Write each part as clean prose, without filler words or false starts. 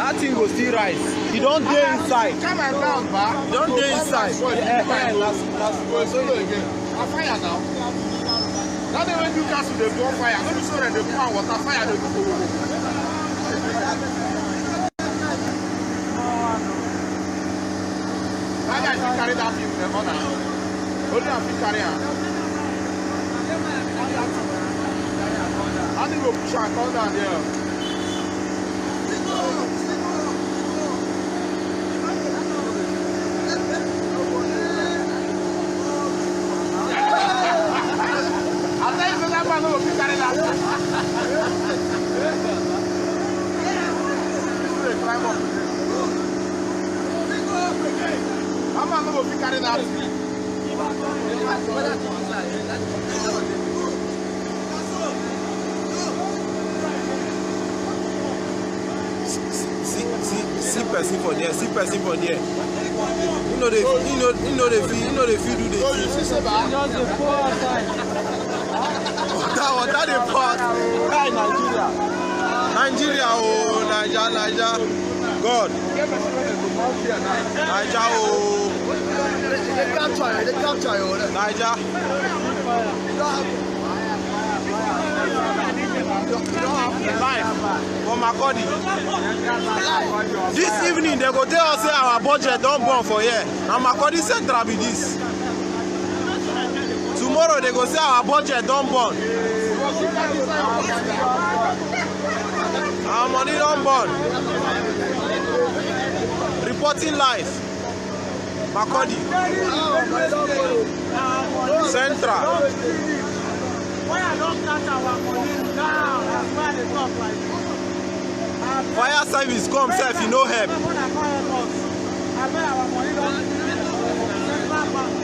that thing will still rise. You don't dare inside. Come and down, ba. Don't dare inside. So again. I fire now. Now they when you cast with the bonfire, no be so that they pour water fire they go. That guy can carry that thing with the honor. Only have to carry her. I think we'll push and come down there. See person for there, see person for there. You know they feel do this. Water they pour. Hi Nigeria, oh Nigeria. God. Nigeria, oh. They capture you. Nigeria. Live for Makurdi. This evening they go tell us say our budget don't burn for here. And Makurdi Central be this. Tomorrow they go say our budget don't burn. Our money don't burn. Reporting live. Makurdi Central. Fire service come self, you know help.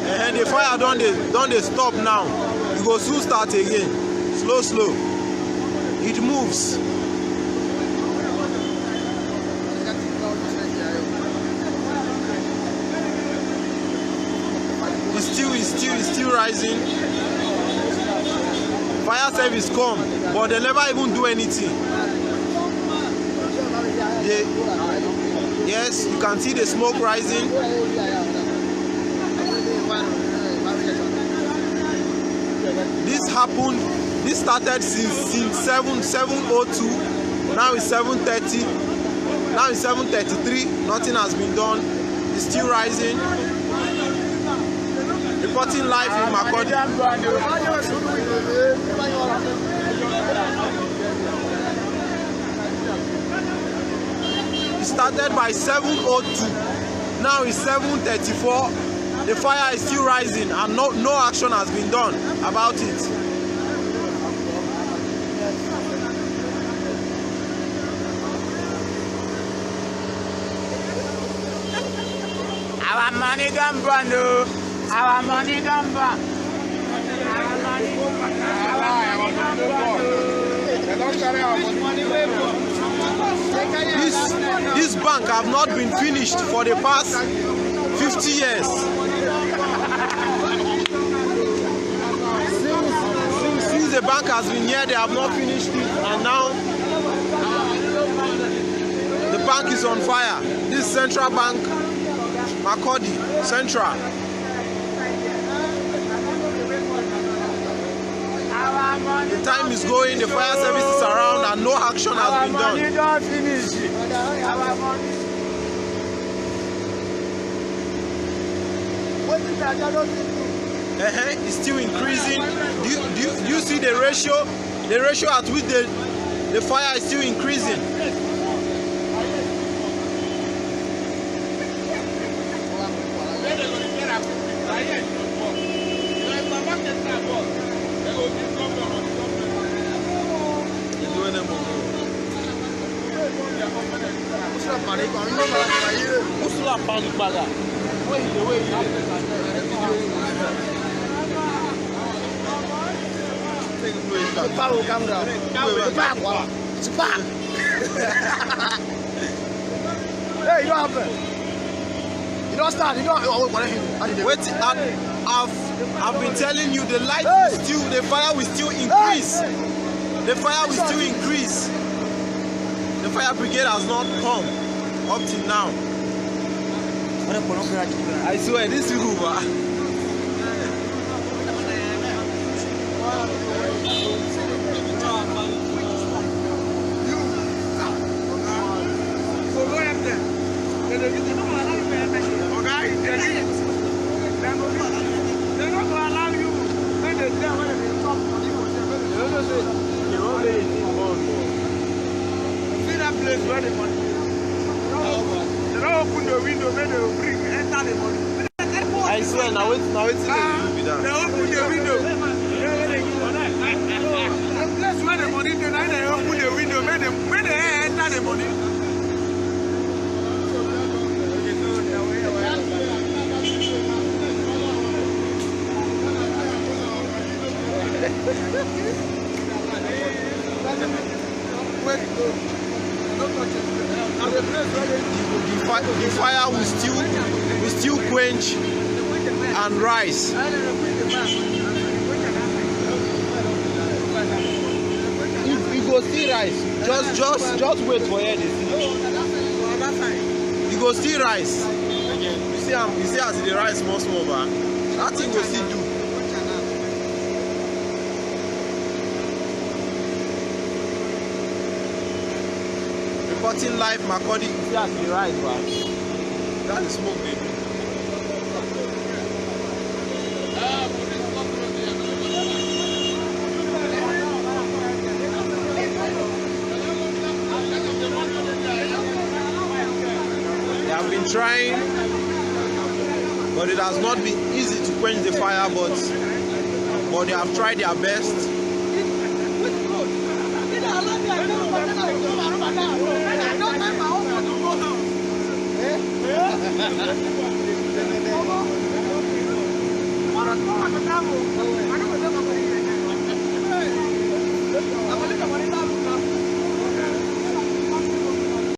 And the fire don't they stop now. You go soon start again. Slow. It moves. It's still rising. Fire service come, but they never even do anything. Yes, you can see the smoke rising. This started since 7:02. Now it's 7:30. Now it's 7:33. Nothing has been done. It's still rising. Reporting live in Makurdi. It started by 7:02. Now it's 7:34. The fire is still rising and no action has been done about it. Our money don't burn. Our money don't burn. This bank have not been finished for the past 50 years. Since the bank has been here, they have not finished it, and now the bank is on fire. This central bank, Makurdi Central. The time is going, the fire service is around, and no action has been done. It's still increasing. Do you see the ratio? The ratio at which the fire is still increasing. Hey, you don't have it. You don't start. You don't. Wait, I've been telling you the light will still, the fire will still increase. The fire will still increase. The fire brigade has not come. up till now. I swear, this people, Open the window, make the bring enter the money. I swear, now it's be done. They open the window. The place where the money they open the window, make the enter the money. The fire will still quench and rise. It go still rise. Just wait for it. It go still rise. You see as it rise small, but that thing will still do. Reporting live, Makurdi. See as it rise, but that is smoke, baby. They have been trying, but it has not been easy to quench the fire, but they have tried their best.